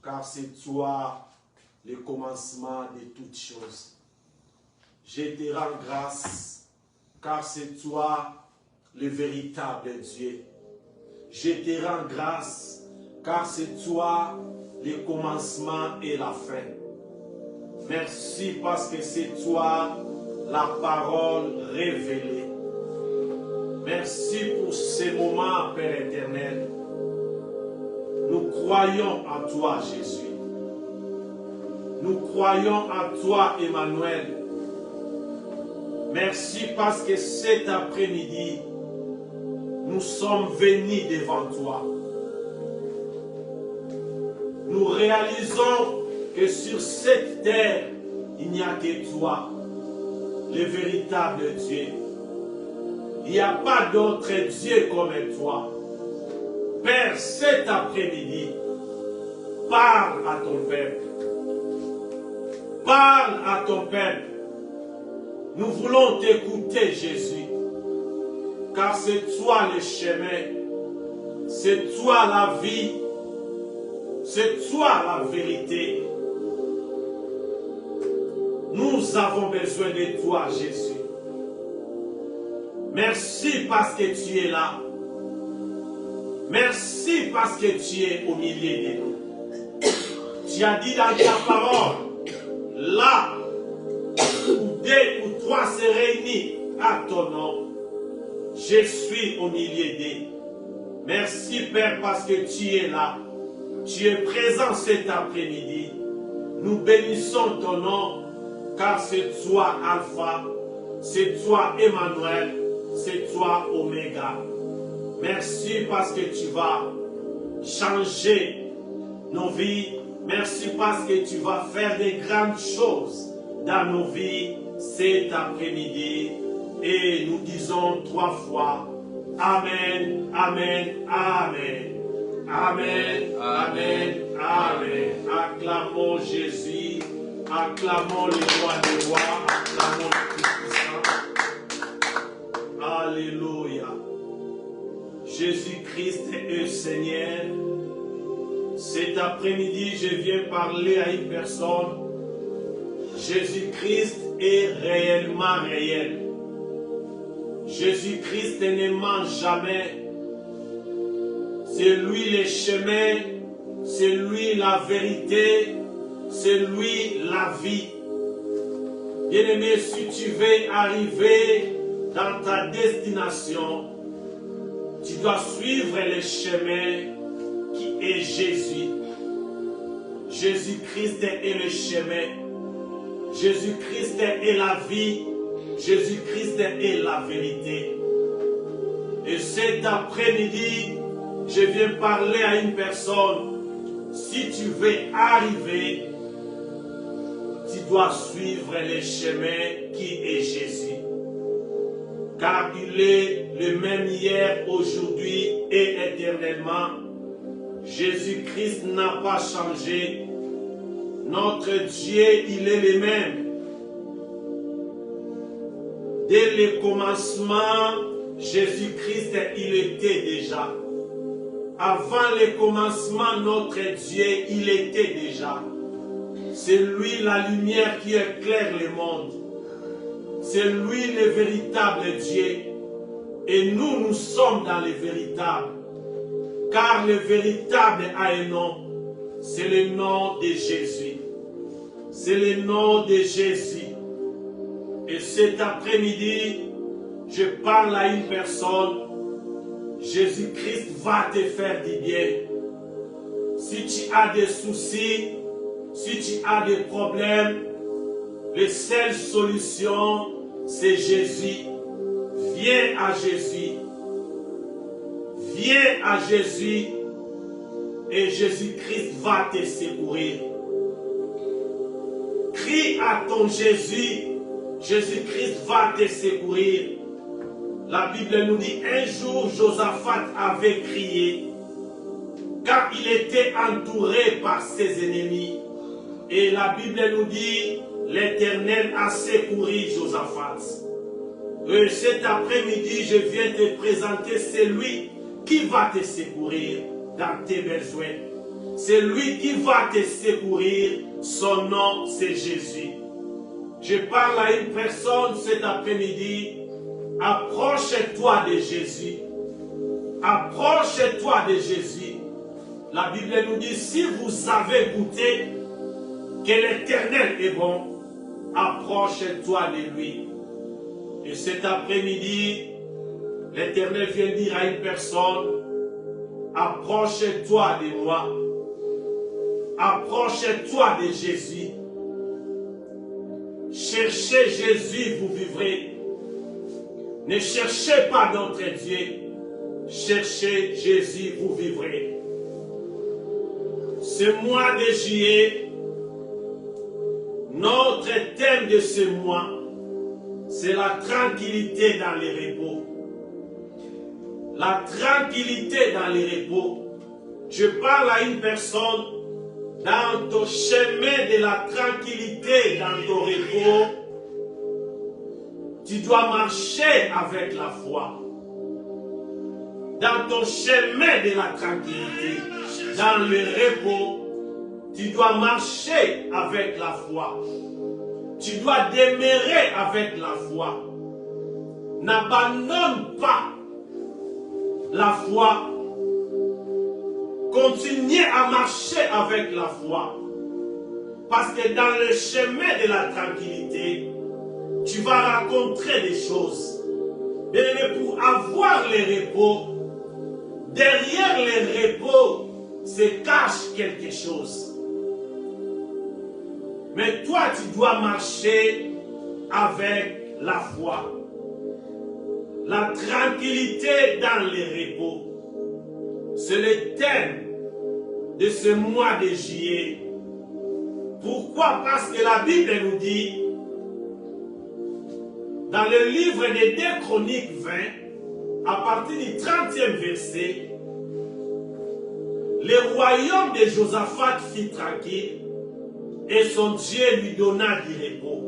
car c'est toi le commencement de toutes choses. Je te rends grâce, car c'est toi le véritable Dieu. Je te rends grâce, car c'est toi le commencement et la fin. Merci parce que c'est toi la parole révélée. Merci pour ces moments, Père éternel. Nous croyons en toi, Jésus. Nous croyons en toi, Emmanuel. Merci parce que cet après-midi, nous sommes venus devant toi. Nous réalisons que sur cette terre, il n'y a que toi, le véritable Dieu. Il n'y a pas d'autre Dieu comme toi. Père, cet après-midi, parle à ton peuple. Parle à ton peuple. Nous voulons t'écouter, Jésus. Car c'est toi le chemin. C'est toi la vie. C'est toi la vérité. Nous avons besoin de toi, Jésus. Merci parce que tu es là. Merci parce que tu es au milieu de nous. Tu as dit dans ta parole, là où deux ou trois se réunissent à ton nom, je suis au milieu d'eux. Merci Père parce que tu es là. Tu es présent cet après-midi. Nous bénissons ton nom car c'est toi Alpha, c'est toi Emmanuel, c'est toi Oméga. Merci parce que tu vas changer nos vies. Merci parce que tu vas faire des grandes choses dans nos vies cet après-midi. Et nous disons 3 fois Amen, Amen, Amen. Amen, Amen, Amen. Acclamons Jésus, acclamons le roi des rois, acclamons le Tout-Puissant. Alléluia. Jésus-Christ est Seigneur. Cet après-midi, je viens parler à une personne. Jésus-Christ est réellement réel. Jésus-Christ ne ment jamais. C'est lui le chemin, c'est lui la vérité, c'est lui la vie. Bien-aimé, si tu veux arriver dans ta destination, tu dois suivre le chemin qui est Jésus. Jésus-Christ est le chemin. Jésus-Christ est la vie. Jésus-Christ est la vérité. Et cet après-midi, je viens parler à une personne. Si tu veux arriver, tu dois suivre le chemin qui est Jésus. Car il est le même hier, aujourd'hui et éternellement. Jésus-Christ n'a pas changé. Notre Dieu, il est le même. Dès le commencement, Jésus-Christ, il était déjà. Avant le commencement, notre Dieu, il était déjà. C'est lui la lumière qui éclaire le monde. C'est lui le véritable Dieu. Et nous, nous sommes dans le véritable. Car le véritable a un nom. C'est le nom de Jésus. C'est le nom de Jésus. Et cet après-midi, je parle à une personne. Jésus-Christ va te faire du bien. Si tu as des soucis, si tu as des problèmes, la seule solution, c'est Jésus. Viens à Jésus. Viens à Jésus et Jésus-Christ va te secourir. Crie à ton Jésus, Jésus-Christ va te secourir. La Bible nous dit, un jour, Josaphat avait crié, car il était entouré par ses ennemis. Et la Bible nous dit, l'Éternel a secouru Josaphat. Et cet après-midi, je viens te présenter celui qui va te secourir dans tes besoins. C'est lui qui va te secourir. Son nom, c'est Jésus. Je parle à une personne cet après-midi. Approche-toi de Jésus. Approche-toi de Jésus. La Bible nous dit, si vous avez goûté que l'Éternel est bon, approche-toi de lui. Et cet après-midi, l'Éternel vient dire à une personne, approche-toi de moi. Approche-toi de Jésus. Cherchez Jésus, vous vivrez. Ne cherchez pas notre Dieu. Cherchez Jésus, vous vivrez. Ce mois de juillet, notre thème de ce mois, c'est la tranquillité dans les repos. La tranquillité dans les repos. Je parle à une personne, dans ton chemin de la tranquillité dans ton repos, tu dois marcher avec la foi. Dans ton chemin de la tranquillité, dans le repos, tu dois marcher avec la foi. Tu dois demeurer avec la foi. N'abandonne pas la foi. Continuez à marcher avec la foi. Parce que dans le chemin de la tranquillité, tu vas rencontrer des choses. Mais pour avoir les repos, derrière les repos se cache quelque chose. Mais toi, tu dois marcher avec la foi. La tranquillité dans les repos. C'est le thème de ce mois de juillet. Pourquoi? Parce que la Bible nous dit, dans le livre des 2 Chroniques 20, à partir du 30e verset, le royaume de Josaphat fut tranquille et son Dieu lui donna du repos.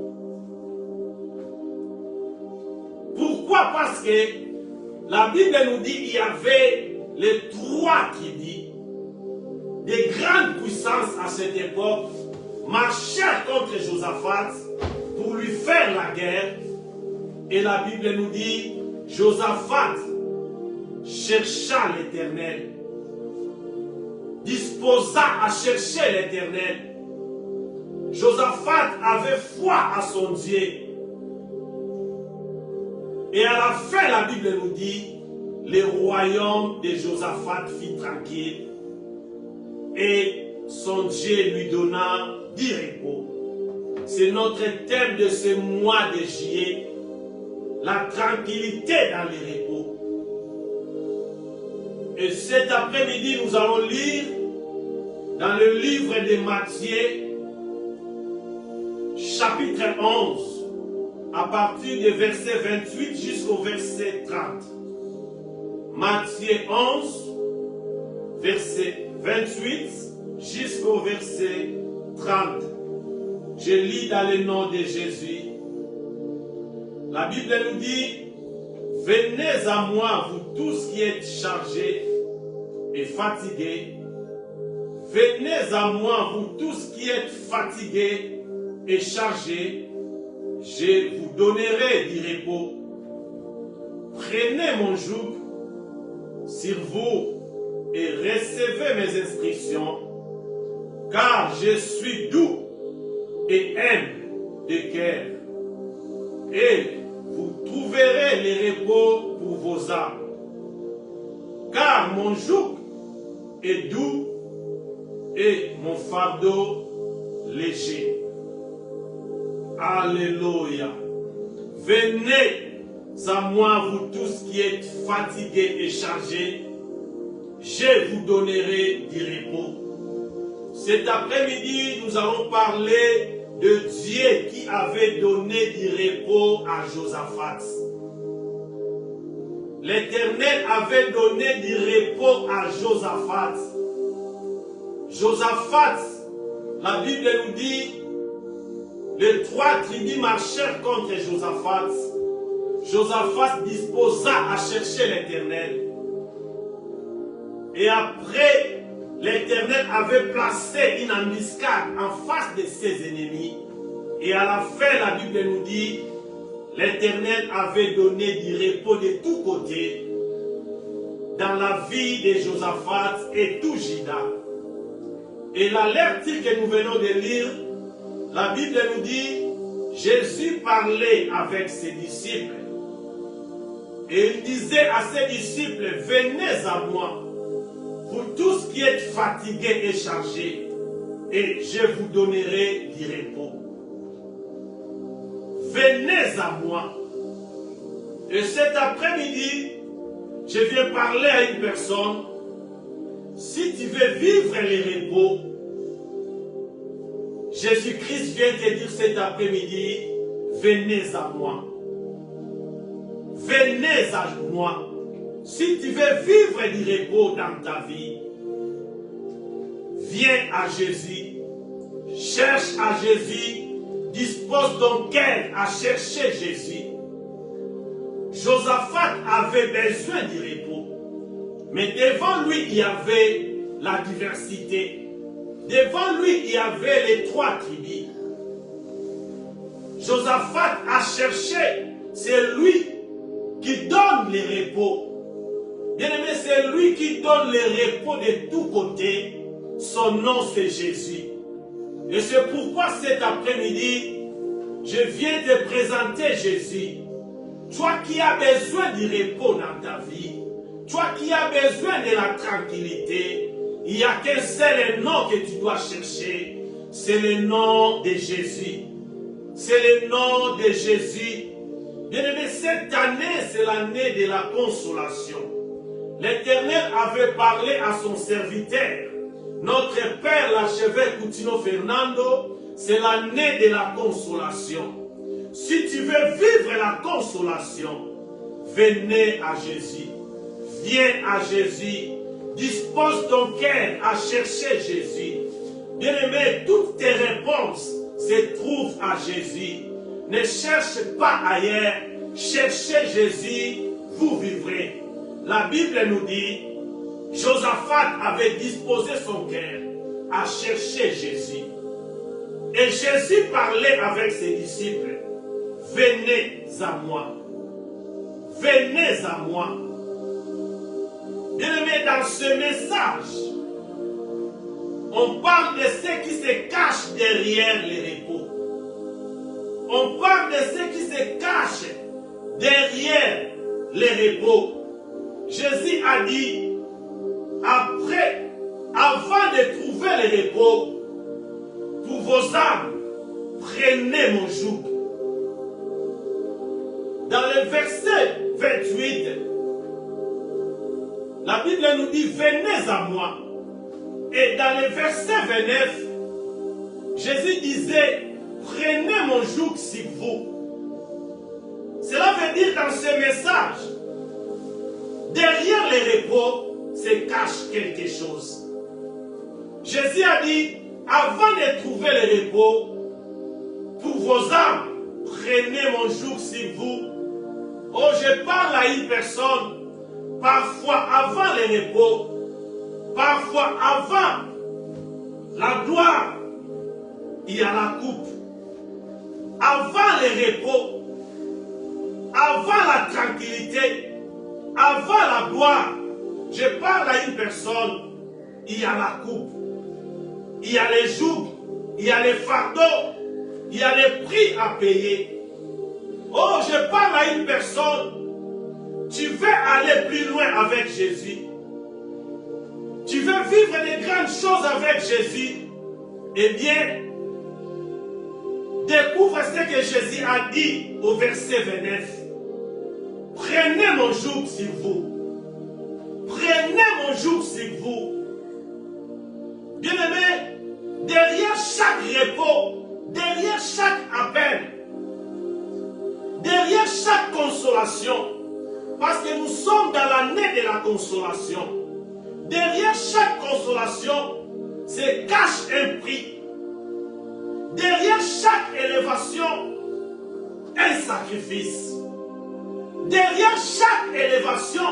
Pourquoi? Parce que la Bible nous dit qu'il y avait les 3 tribus, des grandes puissances à cette époque, marchèrent contre Josaphat pour lui faire la guerre. Et la Bible nous dit, Josaphat chercha l'Éternel, disposa à chercher l'Éternel. Josaphat avait foi à son Dieu. Et à la fin, la Bible nous dit, le royaume de Josaphat fut tranquille et son Dieu lui donna du repos. C'est notre thème de ce mois de juillet, la tranquillité dans les repos. Et cet après-midi, nous allons lire dans le livre de Matthieu, chapitre 11, à partir du verset 28 jusqu'au verset 30. Matthieu 11, verset 28 jusqu'au verset 30. Je lis dans le nom de Jésus. La Bible nous dit, venez à moi, vous tous qui êtes chargés et fatigués. Venez à moi, vous tous qui êtes fatigués et chargés. Je vous donnerai du repos. Prenez mon joug sur vous et recevez mes instructions, car je suis doux et humble de cœur, et vous trouverez le repos pour vos âmes. Car mon joug est doux et mon fardeau léger. Alléluia. Venez à moi, vous tous qui êtes fatigués et chargés, je vous donnerai du repos. Cet après-midi, nous allons parler de Dieu qui avait donné du repos à Josaphat. L'Éternel avait donné du repos à Josaphat. Josaphat, la Bible nous dit, les 3 tribus marchèrent contre Josaphat. Josaphat disposa à chercher l'Éternel. Et après l'Éternel avait placé une embuscade en face de ses ennemis. Et à la fin, la Bible nous dit, l'Éternel avait donné du repos de tous côtés dans la vie de Josaphat et tout Juda. Et l'alerte que nous venons de lire, la Bible nous dit, Jésus parlait avec ses disciples. Et il disait à ses disciples, venez à moi, vous tous qui êtes fatigués et chargés, et je vous donnerai du repos. Venez à moi. Et cet après-midi, je viens parler à une personne. Si tu veux vivre le repos, Jésus-Christ vient te dire cet après-midi, venez à moi. Venez à moi. Si tu veux vivre du repos dans ta vie, viens à Jésus. Cherche à Jésus. Dispose ton cœur à chercher Jésus. Josaphat avait besoin du repos. Mais devant lui, il y avait la diversité. Devant lui, il y avait les 3 tribus. Josaphat a cherché, c'est lui qui donne le repos. Bien-aimé, c'est lui qui donne le repos de tous côtés. Son nom, c'est Jésus. Et c'est pourquoi cet après-midi, je viens te présenter Jésus. Toi qui as besoin du repos dans ta vie, toi qui as besoin de la tranquillité, il n'y a qu'un seul nom que tu dois chercher, c'est le nom de Jésus. C'est le nom de Jésus. Bien-aimé, cette année, c'est l'année de la consolation. L'Éternel avait parlé à son serviteur, notre Père, l'archevêque Coutinho Fernando, c'est l'année de la consolation. Si tu veux vivre la consolation, venez à Jésus. Viens à Jésus. Dispose ton cœur à chercher Jésus. Bien-aimé, toutes tes réponses se trouvent à Jésus. Ne cherche pas ailleurs. Cherchez Jésus, vous vivrez. La Bible nous dit, Josaphat avait disposé son cœur à chercher Jésus. Et Jésus parlait avec ses disciples. Venez à moi. Venez à moi. Bien-aimé, dans ce message, on parle de ceux qui se cachent derrière le repos. On parle de ceux qui se cachent derrière le repos. Jésus a dit, avant de trouver le repos pour vos âmes, prenez mon joug. Dans le verset 28, la Bible nous dit, venez à moi. Et dans le verset 29, Jésus disait, prenez mon joug sur vous. Cela veut dire dans ce message, derrière le repos se cache quelque chose. Jésus a dit, avant de trouver le repos, pour vos âmes, prenez mon joug sur vous. Oh, je parle à une personne, parfois avant le repos, parfois avant la gloire, il y a la coupe. Avant le repos, avant la tranquillité, avant la gloire, je parle à une personne, il y a la coupe. Il y a les jougs, il y a les fardeaux, il y a les prix à payer. Oh, je parle à une personne, tu veux aller plus loin avec Jésus. Tu veux vivre des grandes choses avec Jésus. Eh bien, découvre ce que Jésus a dit au verset 29. Prenez mon joug sur vous. Prenez mon joug sur vous. Bien-aimé, derrière chaque repos, derrière chaque appel, derrière chaque consolation, parce que nous sommes dans l'année de la consolation, derrière chaque consolation se cache un prix. Derrière chaque élévation, un sacrifice. Derrière chaque élévation,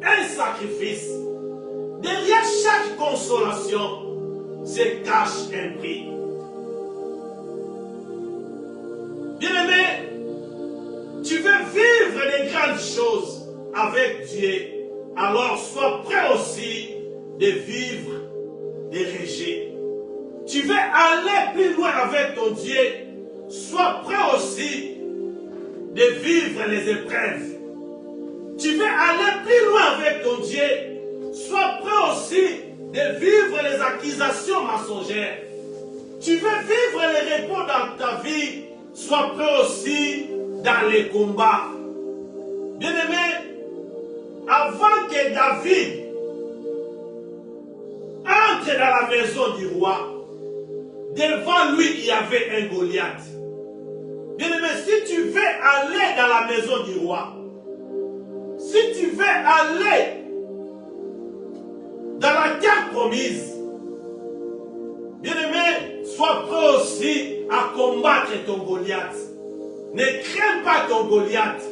un sacrifice. derrière chaque consolation se cache un prix. Bien-aimé, tu veux vivre des grandes choses avec Dieu, alors sois prêt aussi de vivre des rejets. Tu veux aller plus loin avec ton Dieu, sois prêt aussi de vivre les épreuves. Tu veux aller plus loin avec ton Dieu, sois prêt aussi de vivre les accusations mensongères. Tu veux vivre les repos dans ta vie, sois prêt aussi dans les combats. Bien-aimé, avant que David entre dans la maison du roi, devant lui il y avait un Goliath. Bien-aimé, si tu veux aller dans la maison du roi, si tu veux aller dans la terre promise, bien-aimé, sois prêt aussi à combattre ton Goliath. Ne crains pas ton Goliath.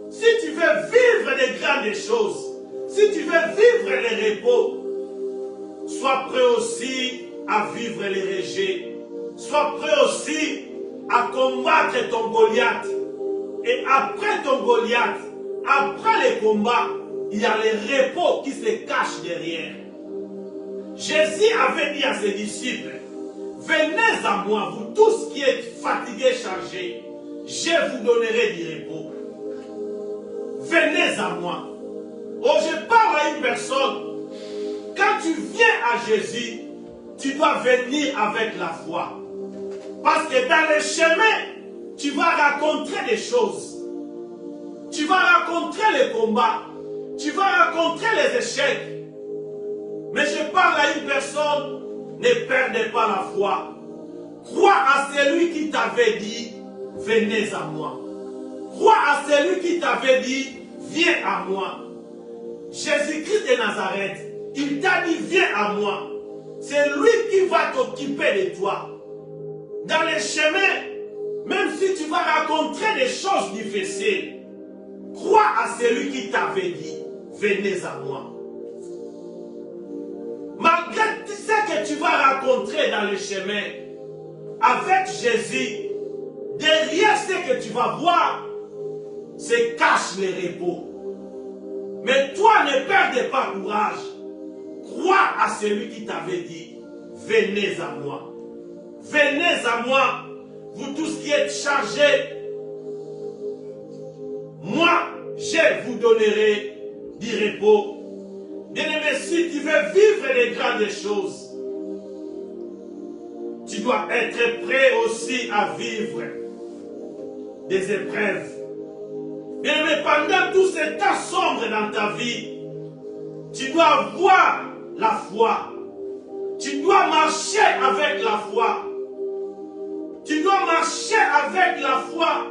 Si tu veux vivre les grandes choses, si tu veux vivre les repos, sois prêt aussi à vivre les rejets. Sois prêt aussi à combattre ton Goliath. Et après ton Goliath, après les combats, il y a les repos qui se cachent derrière. Jésus avait dit à ses disciples, venez à moi, vous tous qui êtes fatigués, chargés, je vous donnerai du repos. Venez à moi. Oh, je parle à une personne. Quand tu viens à Jésus, tu dois venir avec la foi. Parce que dans le chemin, tu vas rencontrer des choses. Tu vas rencontrer les combats. Tu vas rencontrer les échecs. Mais je parle à une personne, ne perdez pas la foi. Crois à celui qui t'avait dit, venez à moi. Crois à celui qui t'avait dit, viens à moi. Jésus-Christ de Nazareth, il t'a dit, viens à moi. C'est lui qui va t'occuper de toi. Dans les chemins, même si tu vas rencontrer des choses difficiles, crois à celui qui t'avait dit, venez à moi. Malgré ce que tu vas rencontrer dans les chemins, avec Jésus, derrière ce que tu vas voir, se cache les repos. Mais toi, ne perdez pas courage. Crois à celui qui t'avait dit, venez à moi. Venez à moi, vous tous qui êtes chargés. Moi, je vous donnerai du repos. Bien-aimé, si tu veux vivre les grandes choses, tu dois être prêt aussi à vivre des épreuves. Bien-aimé, pendant tout ce temps sombre dans ta vie, tu dois avoir la foi. Tu dois marcher avec la foi. Tu dois marcher avec la foi.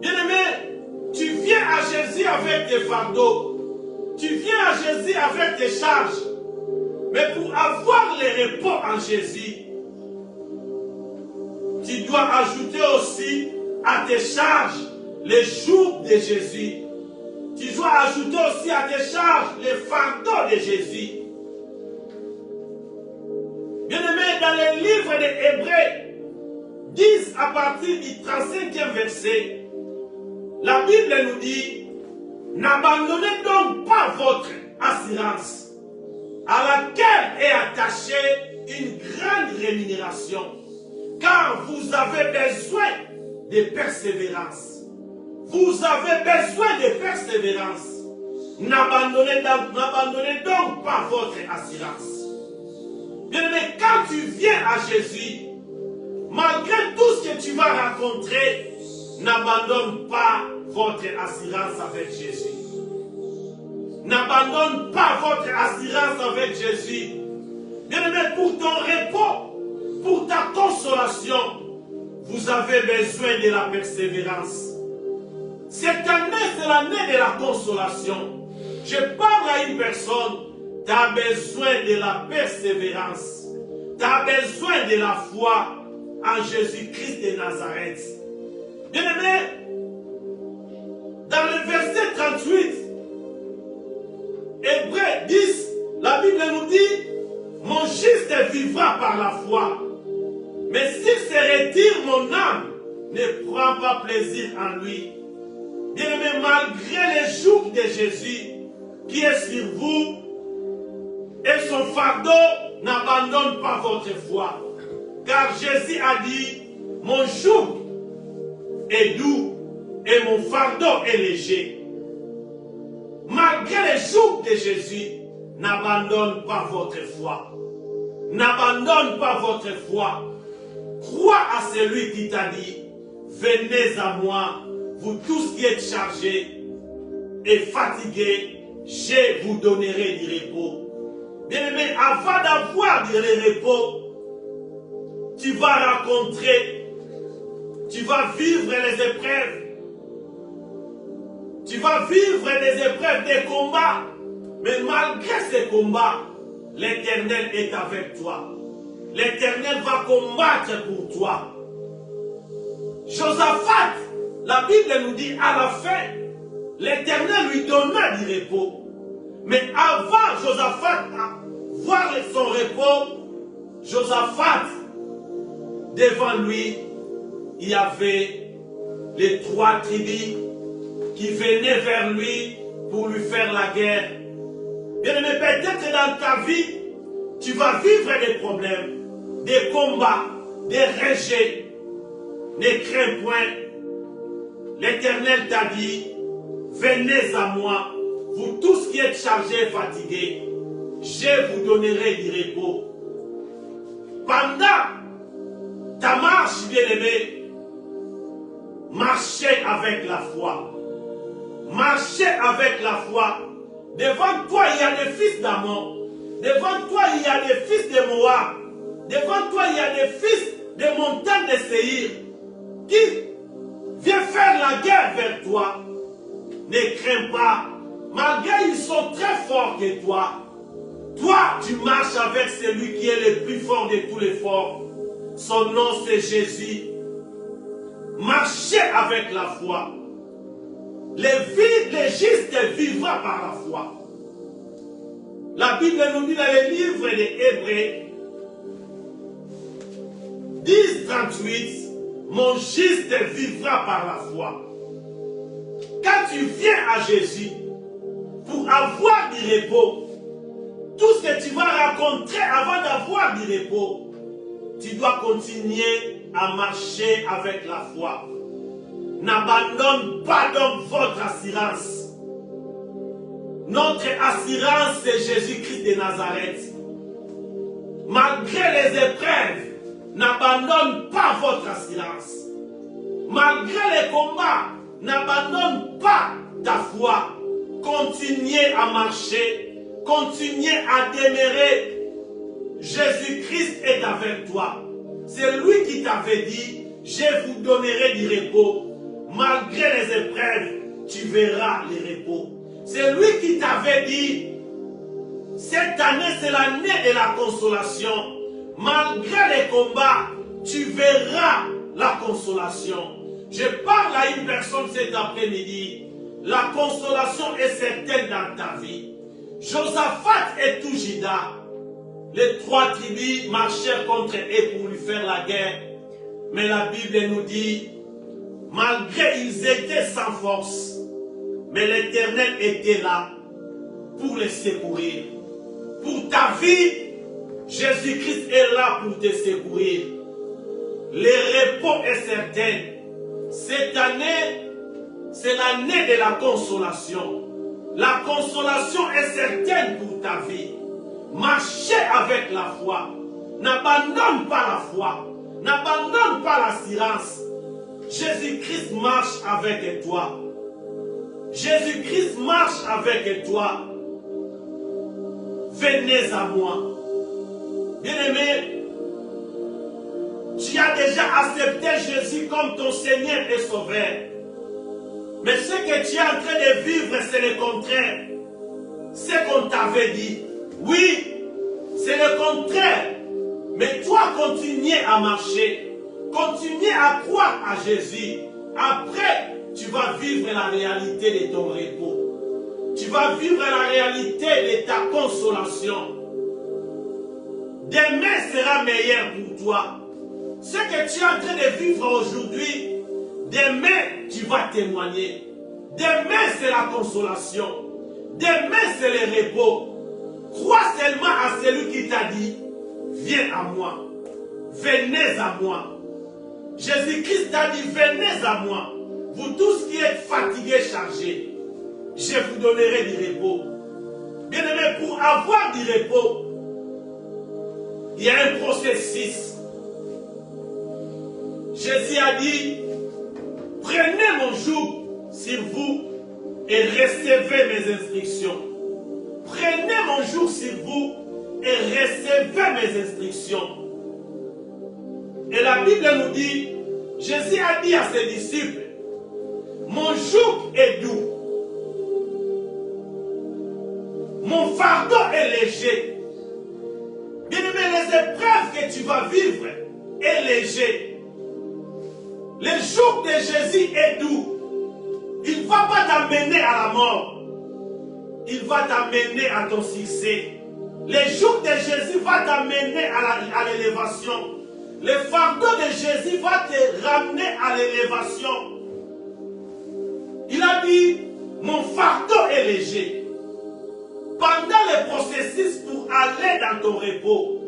Bien-aimé, tu viens à Jésus avec tes fardeaux. Tu viens à Jésus avec tes charges. Mais pour avoir le repos en Jésus, tu dois ajouter aussi à tes charges les jours de Jésus. Tu dois ajouter aussi à tes charges les fardeaux de Jésus. Bien-aimé, dans le livre des Hébreux 10 à partir du 35e verset, la Bible nous dit, n'abandonnez donc pas votre assurance, à laquelle est attachée une grande rémunération, car vous avez besoin de persévérance. Vous avez besoin de persévérance. N'abandonnez donc pas votre assurance. Bien-aimé, quand tu viens à Jésus, malgré tout ce que tu vas rencontrer, n'abandonne pas votre assurance avec Jésus. N'abandonne pas votre assurance avec Jésus. Bien-aimé, pour ton repos, pour ta consolation, vous avez besoin de la persévérance. Cette année, c'est l'année de la consolation. Je parle à une personne, tu as besoin de la persévérance. Tu as besoin de la foi en Jésus-Christ de Nazareth. Bien-aimé, dans le verset 38, Hébreux 10, la Bible nous dit, mon juste vivra par la foi. Mais s'il se retire, mon âme ne prend pas plaisir en lui. Bien-aimé, malgré les jours de Jésus qui est sur vous et son fardeau, n'abandonne pas votre foi. Car Jésus a dit, mon joug est doux et mon fardeau est léger. Malgré les jours de Jésus, n'abandonne pas votre foi. N'abandonne pas votre foi. Crois à celui qui t'a dit, venez à moi, vous tous qui êtes chargés et fatigués, je vous donnerai du repos. Bien-aimé, avant d'avoir du repos, tu vas rencontrer, tu vas vivre les épreuves. Tu vas vivre des épreuves, des combats. Mais malgré ces combats, l'Éternel est avec toi. L'Éternel va combattre pour toi. Josaphat, la Bible nous dit à la fin, l'Éternel lui donna du repos. Mais avant Josaphat voir son repos, Josaphat, devant lui, il y avait les 3 tribus qui venaient vers lui pour lui faire la guerre. Bien-aimé, peut-être dans ta vie, tu vas vivre des problèmes, des combats, des rejets. Ne crains point. L'Éternel t'a dit, venez à moi, vous tous qui êtes chargés et fatigués, je vous donnerai du repos. Pendant ta marche, bien-aimé, marchez avec la foi. Marchez avec la foi. Devant toi, il y a des fils d'Ammon. Devant toi, il y a des fils de Moab. Devant toi, il y a des fils des montagnes de Séhir qui viennent faire la guerre vers toi. Ne crains pas. Malgré ils sont très forts que toi, toi, tu marches avec celui qui est le plus fort de tous les forts. Son nom, c'est Jésus. Marchez avec la foi. Les justes vivra par la foi. La Bible nous dit dans le livre des Hébreux 10:38, mon juste vivra par la foi. Quand tu viens à Jésus pour avoir du repos, tout ce que tu vas rencontrer avant d'avoir du repos, tu dois continuer à marcher avec la foi. N'abandonne pas donc votre assurance. Notre assurance, c'est Jésus-Christ de Nazareth. Malgré les épreuves, n'abandonne pas votre assurance. Malgré les combats, n'abandonne pas ta foi. Continuez à marcher. Continuez à demeurer. Jésus-Christ est avec toi. C'est lui qui t'avait dit, je vous donnerai du repos. Malgré les épreuves, tu verras les repos. C'est lui qui t'avait dit, cette année c'est l'année de la consolation. Malgré les combats, tu verras la consolation. Je parle à une personne cet après-midi. La consolation est certaine dans ta vie. Josaphat et tout Juda, les 3 tribus marchèrent contre eux pour lui faire la guerre. Mais la Bible nous dit, malgré ils étaient sans force, mais l'Éternel était là pour les secourir. Pour ta vie, Jésus-Christ est là pour te secourir. Le repos est certain. Cette année, c'est l'année de la consolation. La consolation est certaine pour ta vie. Marchez avec la foi. N'abandonne pas la foi. N'abandonne pas l'assurance. Jésus-Christ marche avec toi. Jésus-Christ marche avec toi. Venez à moi. Bien-aimé, tu as déjà accepté Jésus comme ton Seigneur et Sauveur. Mais ce que tu es en train de vivre, c'est le contraire. Ce qu'on t'avait dit. Oui, c'est le contraire. Mais toi, continue à marcher. Continue à croire à Jésus. Après, tu vas vivre la réalité de ton repos. tu vas vivre la réalité de ta consolation. Demain sera meilleur pour toi. Ce que tu es en train de vivre aujourd'hui, demain tu vas témoigner. Demain c'est la consolation. Demain c'est le repos. Crois seulement à celui qui t'a dit, viens à moi. Venez à moi. Jésus-Christ t'a dit, venez à moi. Vous tous qui êtes fatigués, chargés, je vous donnerai du repos. Bien-aimé, pour avoir du repos, il y a un processus. Jésus a dit, prenez mon joug sur vous et recevez mes instructions. Prenez mon joug sur vous et recevez mes instructions. Et la Bible nous dit, Jésus a dit à ses disciples, mon joug est doux. Mon fardeau est léger. Bien-aimé, les épreuves que tu vas vivre est léger. Le joug de Jésus est doux. Il ne va pas t'amener à la mort. Il va t'amener à ton succès. Le joug de Jésus va t'amener à l'élévation. Le fardeau de Jésus va te ramener à l'élévation. Il a dit, mon fardeau est léger. Pendant le processus pour aller dans ton repos,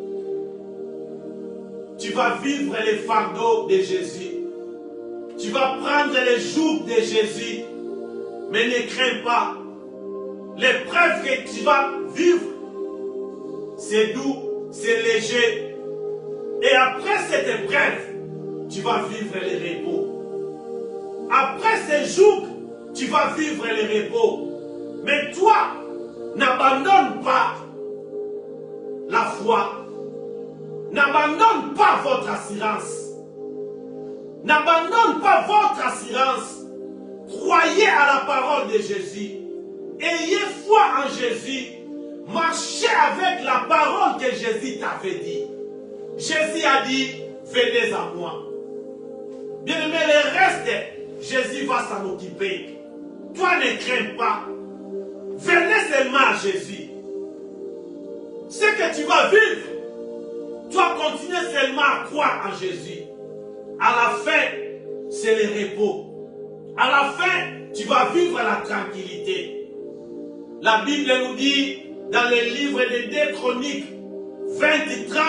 tu vas vivre les fardeaux de Jésus. Tu vas prendre les jours de Jésus. Mais ne crains pas. L'épreuve que tu vas vivre, c'est doux, c'est léger. Et après cette épreuve, tu vas vivre les repos. Après ces jours, tu vas vivre les repos. Mais toi, n'abandonne pas la foi. N'abandonne pas votre assurance. N'abandonne pas votre assurance. Croyez à la parole de Jésus. Ayez foi en Jésus. Marchez avec la parole que Jésus t'avait dit. Jésus a dit, venez à moi. Bien-aimé, le reste, Jésus va s'en occuper. Toi, ne crains pas. Venez seulement à Jésus. Ce que tu vas vivre, toi, continue seulement à croire en Jésus. À la fin, c'est le repos. À la fin, tu vas vivre la tranquillité. La Bible nous dit, dans le livre de 2 Chroniques 20 et 30,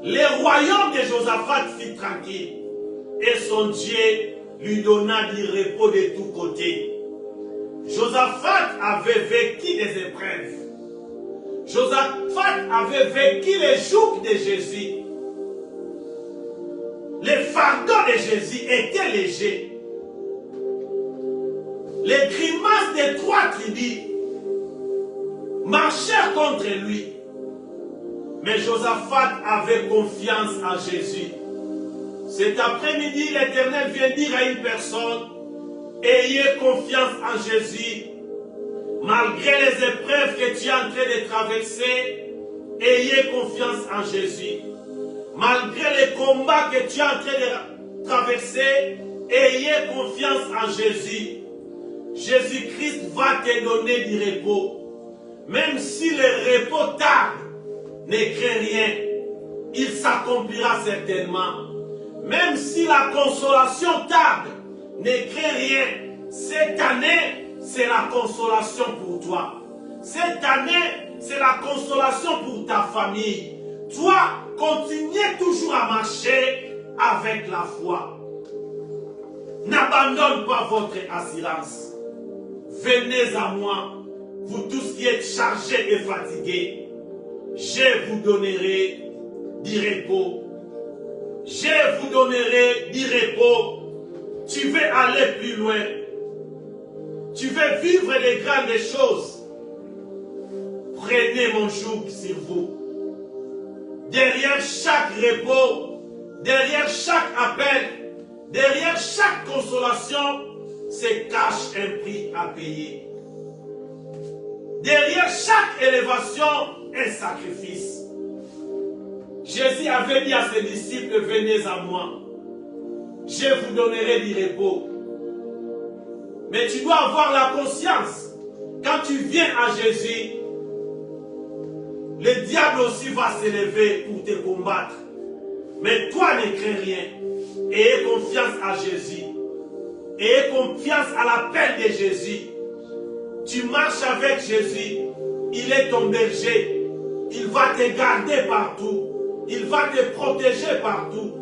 le royaume de Josaphat fut tranquille et son Dieu lui donna du repos de tous côtés. Josaphat avait vécu des épreuves. Josaphat avait vécu les jours de Jésus. Les fardeaux de Jésus étaient légers. Les grimaces des 3 tribus marchèrent contre lui. Mais Josaphat avait confiance en Jésus. Cet après-midi, l'Éternel vient dire à une personne, ayez confiance en Jésus. Malgré les épreuves que tu es en train de traverser, ayez confiance en Jésus. Malgré les combats que tu es en train de traverser, ayez confiance en Jésus. Jésus-Christ va te donner du repos. Même si le repos tarde, ne crains rien. Il s'accomplira certainement. Même si la consolation tarde, ne crains rien. Cette année, c'est la consolation pour toi. Cette année, c'est la consolation pour ta famille. Toi, continuez toujours à marcher avec la foi. N'abandonne pas votre assurance. Venez à moi, vous tous qui êtes chargés et fatigués. Je vous donnerai du repos. Je vous donnerai du repos. Tu veux aller plus loin. Tu veux vivre les grandes choses. Prenez mon joug sur vous. Derrière chaque repos, derrière chaque appel, derrière chaque consolation, se cache un prix à payer. Derrière chaque élévation, un sacrifice. Jésus avait dit à ses disciples, venez à moi. Je vous donnerai du repos. Mais tu dois avoir la conscience. Quand tu viens à Jésus, le diable aussi va s'élever pour te combattre. Mais toi, ne crains rien. Ayez confiance à Jésus. Ayez confiance à l'appel de Jésus. Tu marches avec Jésus. Il est ton berger. Il va te garder partout. Il va te protéger partout.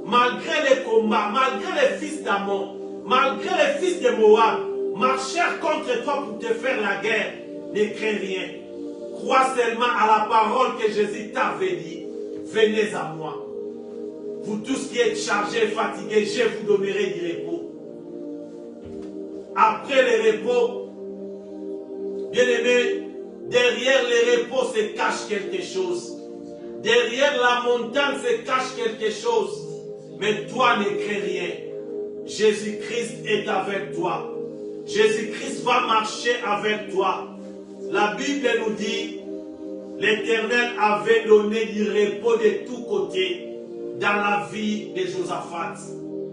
Malgré les combats, malgré les fils d'Ammon, malgré les fils de Moab, marchèrent contre toi pour te faire la guerre. Ne crains rien. Crois seulement à la parole que Jésus t'avait dit. Venez à moi. Vous tous qui êtes chargés et fatigués, je vous donnerai du repos. Après le repos, bien aimé, derrière le repos se cache quelque chose. Derrière la montagne se cache quelque chose. Mais toi ne crains rien. Jésus-Christ est avec toi. Jésus-Christ va marcher avec toi. La Bible nous dit, l'Éternel avait donné du repos de tous côtés dans la vie de Josaphat.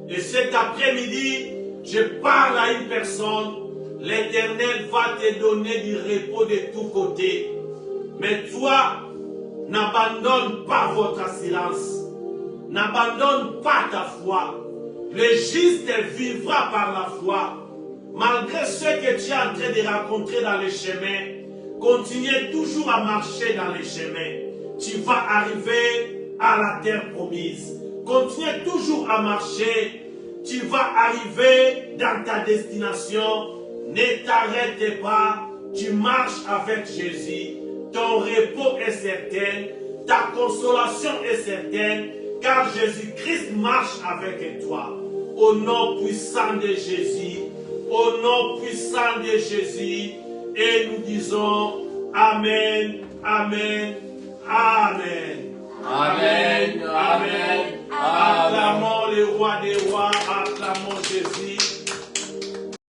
Et cet après-midi, je parle à une personne, l'Éternel va te donner du repos de tous côtés. Mais toi, n'abandonne pas votre assurance. N'abandonne pas ta foi. Le juste vivra par la foi. Malgré ce que tu es en train de rencontrer dans les chemins, continue toujours à marcher dans les chemins. Tu vas arriver à la terre promise. Continue toujours à marcher. Tu vas arriver dans ta destination. Ne t'arrête pas. Tu marches avec Jésus. Ton repos est certain. Ta consolation est certaine. Car Jésus-Christ marche avec toi. Au nom puissant de Jésus. Au nom puissant de Jésus. Et nous disons Amen, Amen, Amen. Amen, Amen, Amen. Acclamons le roi des rois.